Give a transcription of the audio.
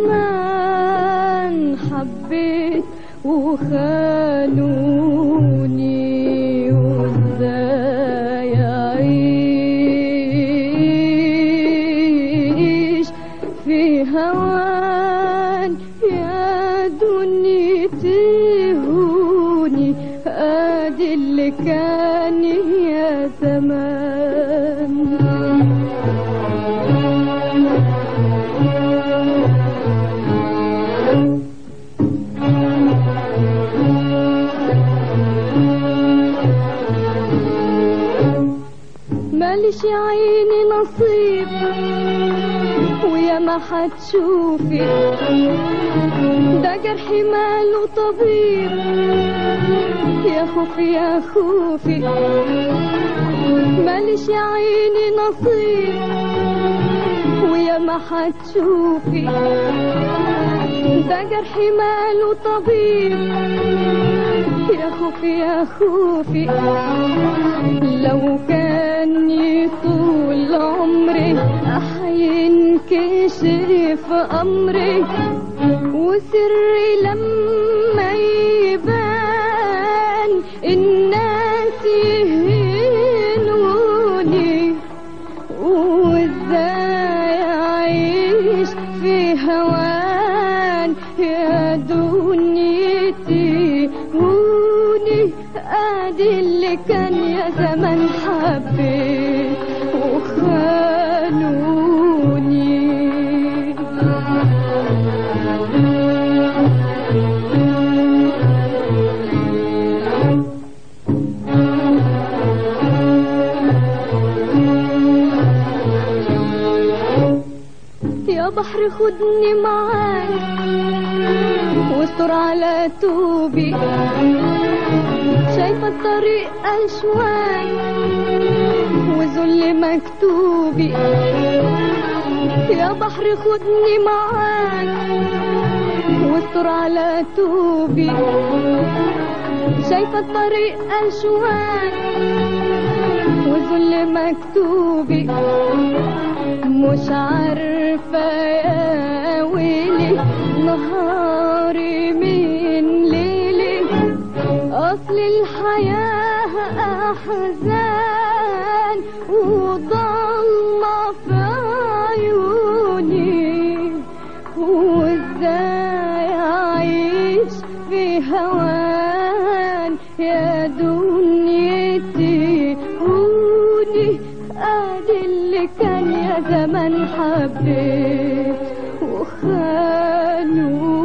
زمان حبيت وخانوني وازاي اعيش في هوان يا دنيتي هوني ادي اللي كان يا زمان. ماليش يا عيني نصيب ويا ما حتشوفي ده جرحي ماله طبيب يا خوفي يا خوفي. ماليش يا عيني نصيب ويا ما حتشوفي ده جرحي ماله طبيب يا خوفي يا خوفي. لو كان طول عمري حينكشف أمري وسري لما يبان الناس يهينوني وازاي أعيش في هوان يا دنيتي هوني ادي اللي كان يا زمان حبيت وخانوني. يا بحر خدني معاك واستر على توبي شايفة الطريق أشواك وذل مكتوبي. يا بحر خدني معاك واستر على توبي شايفة الطريق أشواك وذل مكتوبي. مش عارفة يا ويلي نهاري من ليلي أصل الحياة أحزان وضلمة في عيوني وإزاي أعيش في هوان يا دنيتي هوني ادي اللي كان يا زمان حبيت وخانوني.